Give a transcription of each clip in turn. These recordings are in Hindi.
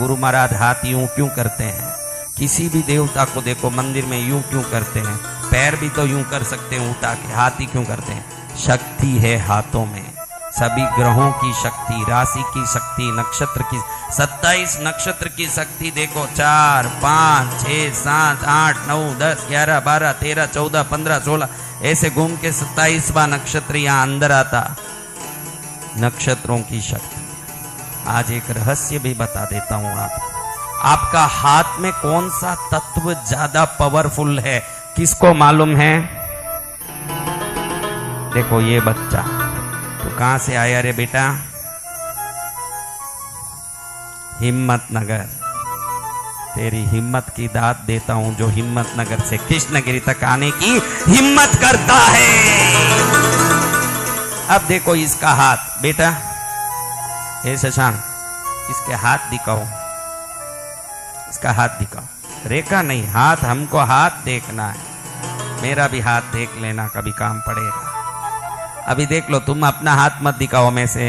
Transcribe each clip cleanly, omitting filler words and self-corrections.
गुरु महाराज हाथ यूं क्यों करते हैं? किसी भी देवता को देखो मंदिर में यूं क्यों करते हैं? पैर भी तो यूं कर सकते हैं उठा के, हाथ ही क्यों करते हैं? शक्ति है हाथों में, सभी ग्रहों की शक्ति, राशि की शक्ति, नक्षत्र की 27 नक्षत्र की शक्ति देखो। 4 5 6 7 8 9 10 11 12 13 14 15 16 ऐसे घूम के 27वां नक्षत्र यहां अंदर आता। नक्षत्रों की शक्ति। आज एक रहस्य भी बता देता हूं आपको। आपका हाथ में कौन सा तत्व ज्यादा पावरफुल है, किसको मालूम है? देखो ये बच्चा तो कहां से आया रे बेटा? हिम्मतनगर। तेरी हिम्मत की दात देता हूं जो हिम्मतनगर से कृष्णगिरी तक आने की हिम्मत करता है। अब देखो इसका हाथ बेटा, हे शशांक इसके हाथ दिखाओ, इसका हाथ दिखाओ। रेखा नहीं, हाथ, हमको हाथ देखना है। मेरा भी हाथ देख लेना, कभी काम पड़ेगा। अभी देख लो, तुम अपना हाथ मत दिखाओ में से,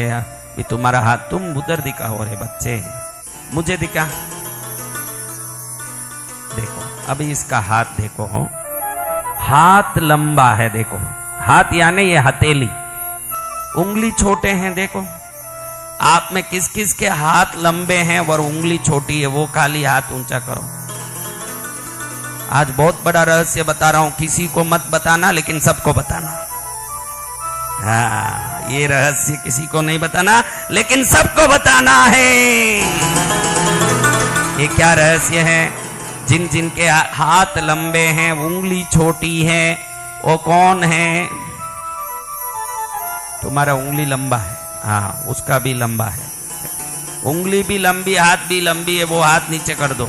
भी तुम्हारा हाथ तुम उधर दिखाओ रे बच्चे, मुझे दिखा। देखो अभी इसका हाथ देखो, हो हाथ लंबा है। देखो हाथ यानी ये हथेली, उंगली छोटे हैं। देखो आप में किस किस के हाथ लंबे हैं और उंगली छोटी है, वो खाली हाथ ऊंचा करो। आज बहुत बड़ा रहस्य बता रहा हूं, किसी को मत बताना लेकिन सबको बताना। हाँ, ये रहस्य किसी को नहीं बताना लेकिन सबको बताना है। ये क्या रहस्य है? जिन जिन के हाथ लंबे हैं, उंगली छोटी है, वो कौन है? तुम्हारा उंगली लंबा है, हाँ उसका भी लंबा है। उंगली भी लंबी, हाथ भी लंबी है, वो हाथ नीचे कर दो।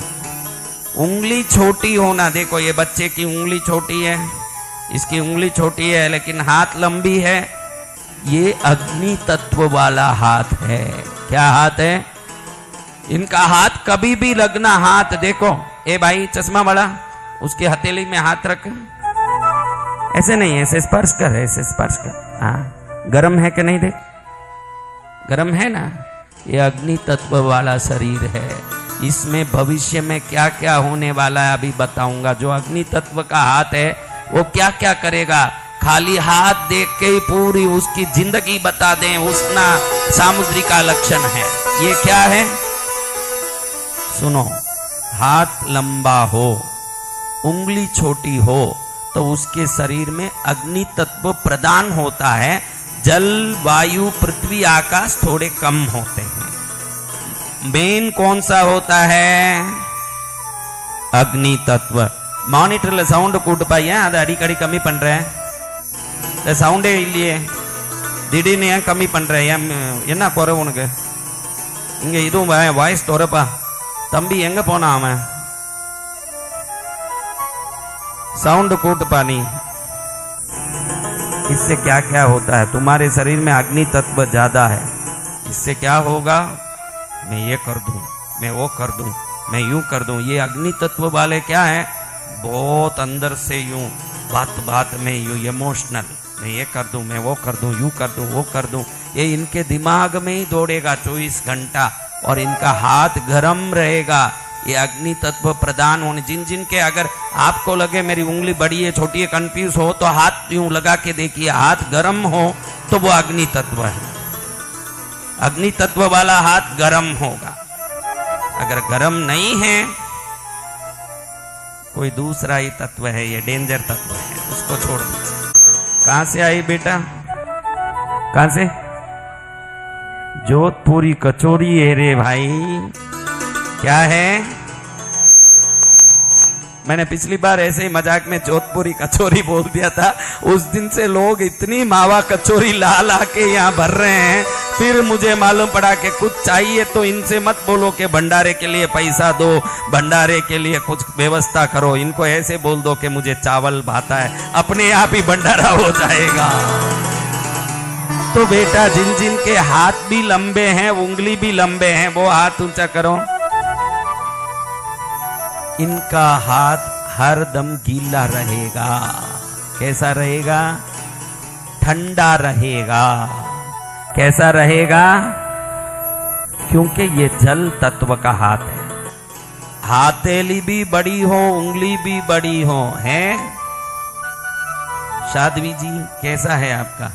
उंगली छोटी होना, देखो ये बच्चे की उंगली छोटी है, इसकी उंगली छोटी है लेकिन हाथ लंबी है। ये अग्नि तत्व वाला हाथ है। क्या हाथ है? इनका हाथ कभी भी लगना, हाथ देखो, ए भाई चश्मा वाला, उसकी हथेली में हाथ रख, ऐसे नहीं, ऐसे स्पर्श कर, ऐसे स्पर्श कर। हाँ गरम है कि नहीं? देख गरम है ना। ये अग्नि तत्व वाला शरीर है, इसमें भविष्य में क्या क्या होने वाला है अभी बताऊंगा। जो अग्नि तत्व का हाथ है वो क्या क्या करेगा, खाली हाथ देख के ही पूरी उसकी जिंदगी बता दें, उसना सामुद्री का लक्षण है। ये क्या है? सुनो, हाथ लंबा हो, उंगली छोटी हो तो उसके शरीर में अग्नि तत्व प्रदान होता है। जल, वायु, पृथ्वी, आकाश थोड़े कम होते हैं। मेन कौन सा होता है? अग्नि तत्व। மானிட்டர்ல சவுண்ட் கூட்டுப்பா, ஏன் அதை அடிக்கடி கம்மி பண்ற? சவுண்டே இல்லையே, திடீர்னு ஏன் கம்மி பண்ற? ஏன் என்ன குறை உனக்கு? இங்க இதுவும் வாய்ஸ் தோறப்பா. தம்பி எங்க போனா அவன்? साउंड கூட்டுப்பா நீ। इससे क्या क्या होता है? तुम्हारे शरीर में अग्नि तत्व ज्यादा है, इससे क्या होगा? मैं ये कर दूं, मैं वो कर दूं, मैं यूं कर दूं। ये अग्नि तत्व वाले क्या है? बहुत अंदर से यूं बात बात में यूं इमोशनल, मैं ये कर दूं, मैं वो कर दूं, यूं कर दूं, वो कर दूं। ये इनके दिमाग में ही दौड़ेगा 24 घंटा और इनका हाथ गर्म रहेगा। ये अग्नि तत्व प्रदान होने, जिन जिन के अगर आपको लगे मेरी उंगली बड़ी है छोटी है, कंफ्यूज हो, तो हाथ यूं लगा के देखिए, हाथ गर्म हो तो वो अग्नि तत्व है। अग्नि तत्व वाला हाथ गर्म होगा। अगर गर्म नहीं है, कोई दूसरा ही तत्व है, ये डेंजर तत्व है, उसको छोड़ दीजिए। कहां से आई बेटा? कहां से? जोधपुरी कचौरी है रे भाई। क्या है? मैंने पिछली बार ऐसे ही मजाक में जोधपुरी कचौरी बोल दिया था। उस दिन से लोग इतनी मावा कचौरी ला ला के यहाँ भर रहे हैं। फिर मुझे मालूम पड़ा कि कुछ चाहिए तो इनसे मत बोलो कि भंडारे के लिए पैसा दो, भंडारे के लिए कुछ व्यवस्था करो। इनको ऐसे बोल दो कि मुझे चावल भाता है, अपने आप ही भंडारा हो जाएगा। तो बेटा, जिन जिन के हाथ भी लंबे हैं, उंगली भी लंबे हैं, वो हाथ ऊंचा करो। इनका हाथ हर दम गीला रहेगा। कैसा रहेगा? ठंडा रहेगा। कैसा रहेगा? क्योंकि ये जल तत्व का हाथ है। हथेली भी बड़ी हो, उंगली भी बड़ी हो, है? साध्वी जी कैसा है आपका?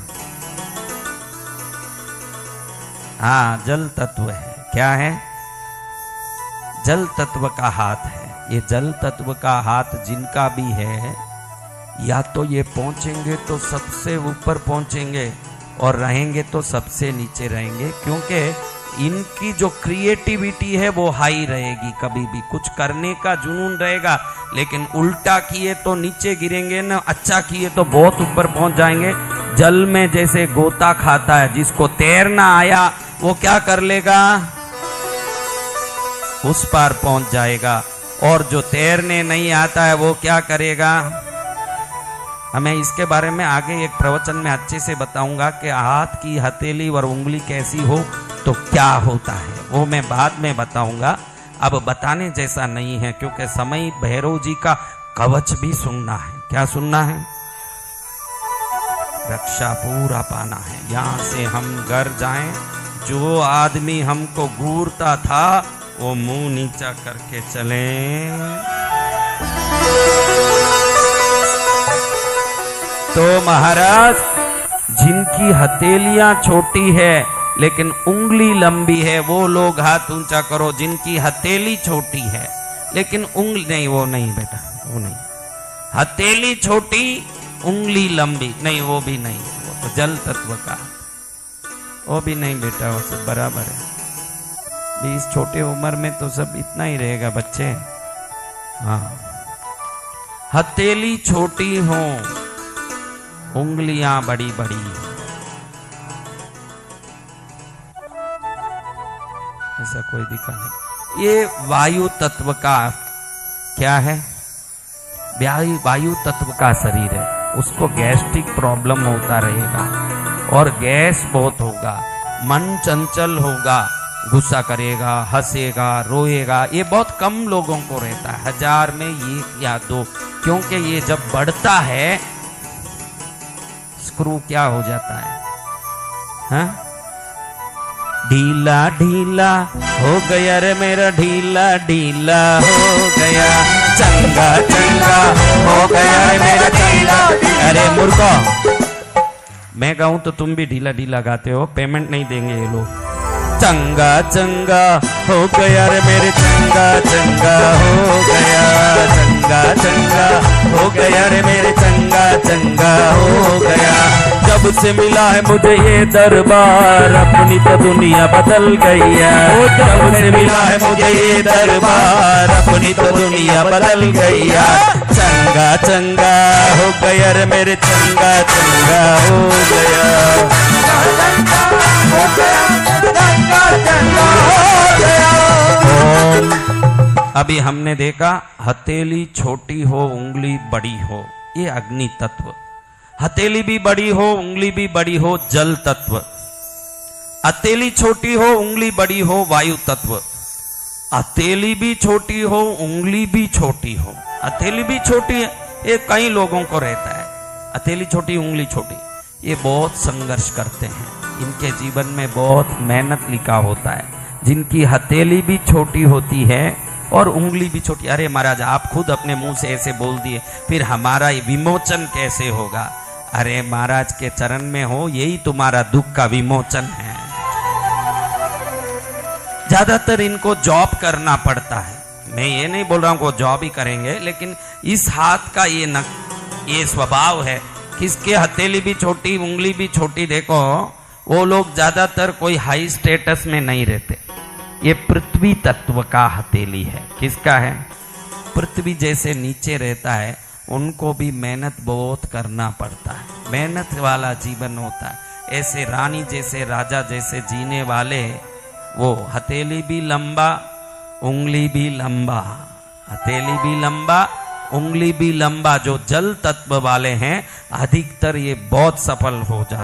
हाँ, जल तत्व है। क्या है? जल तत्व का हाथ है। ये जल तत्व का हाथ जिनका भी है, या तो ये पहुंचेंगे तो सबसे ऊपर पहुंचेंगे और रहेंगे तो सबसे नीचे रहेंगे, क्योंकि इनकी जो क्रिएटिविटी है वो हाई रहेगी। कभी भी कुछ करने का जुनून रहेगा, लेकिन उल्टा किए तो नीचे गिरेंगे ना, अच्छा किए तो बहुत ऊपर पहुंच जाएंगे। जल में जैसे गोता खाता है, जिसको तैरना आया वो क्या कर लेगा? उस पार पहुंच जाएगा, और जो तैरने नहीं आता है वो क्या करेगा? हमें इसके बारे में आगे एक प्रवचन में अच्छे से बताऊंगा कि हाथ की हथेली और उंगली कैसी हो तो क्या होता है, वो मैं बाद में बताऊंगा। अब बताने जैसा नहीं है, क्योंकि समय भैरव जी का कवच भी सुनना है। क्या सुनना है? रक्षा पूरा पाना है। यहां से हम घर जाएं, जो आदमी हमको घूरता था वो मुंह नीचा करके चले। तो महाराज, जिनकी हथेलियां छोटी है लेकिन उंगली लंबी है, वो लोग हाथ ऊंचा करो। जिनकी हथेली छोटी है लेकिन उंगली नहीं, वो नहीं बेटा, वो नहीं। हथेली छोटी, उंगली लंबी नहीं, वो भी नहीं, वो तो जल तत्व का। वो भी नहीं बेटा, वो सब बराबर है। इस छोटे उम्र में तो सब इतना ही रहेगा बच्चे। हाँ, हथेली छोटी हो, उंगलियां बड़ी बड़ी। ऐसा कोई दिखा नहीं। ये वायु तत्व का क्या है? वायु तत्व का शरीर है। उसको गैस्ट्रिक प्रॉब्लम होता रहेगा और गैस बहुत होगा, मन चंचल होगा, गुस्सा करेगा, हंसेगा, रोएगा। ये बहुत कम लोगों को रहता है, 1000 में 1 या 2, क्योंकि ये जब बढ़ता है स्क्रू क्या हो जाता है? हाँ? ढीला ढीला हो गया रे मेरा, ढीला ढीला हो गया, चंगा चंगा हो गया रे मेरा, चंगा। अरे मूर्खो, मैं गाऊं तो तुम भी ढीला ढीला गाते हो, पेमेंट नहीं देंगे ये लोग। चंगा चंगा हो गया रे मेरे, चंगा चंगा हो गया, चंगा चंगा हो गया रे मेरे, चंगा चंगा हो गया। जब से मिला है मुझे ये दरबार, अपनी तो दुनिया बदल गई है। जब से मिला है मुझे ये दरबार, अपनी तो दुनिया बदल गई है। चंगा चंगा हो गया रे मेरे, चंगा चंगा हो गया। अभी हमने देखा हथेली छोटी हो, उंगली बड़ी हो, ये अग्नि तत्व। हथेली भी बड़ी हो, उंगली भी बड़ी हो, जल तत्व। हथेली छोटी हो, उंगली बड़ी हो, वायु तत्व। हथेली भी छोटी हो, उंगली भी छोटी हो। हथेली भी छोटी है, ये कई लोगों को रहता है, हथेली छोटी उंगली छोटी। ये बहुत संघर्ष करते हैं, इनके जीवन में बहुत मेहनत लिखा होता है। जिनकी हथेली भी छोटी होती है और उंगली भी छोटी। अरे महाराज, आप खुद अपने मुंह से ऐसे बोल दिए, फिर हमारा विमोचन कैसे होगा? अरे महाराज के चरण में हो, यही तुम्हारा दुख का विमोचन है। ज्यादातर इनको जॉब करना पड़ता है। मैं ये नहीं बोल रहा हूं को जॉब ही करेंगे, लेकिन इस हाथ का ये स्वभाव है। किसके हथेली भी छोटी, उंगली भी छोटी, देखो वो लोग ज्यादातर कोई हाई स्टेटस में नहीं रहते। ये पृथ्वी तत्व का हथेली है। किसका है? पृथ्वी जैसे नीचे रहता है, उनको भी मेहनत बहुत करना पड़ता है, मेहनत वाला जीवन होता है। ऐसे रानी जैसे, राजा जैसे जीने वाले, वो हथेली भी लंबा, उंगली भी लंबा, हथेली भी लंबा, उंगली भी लंबा। जो जल तत्व वाले हैं, अधिकतर ये बहुत सफल हो जाते।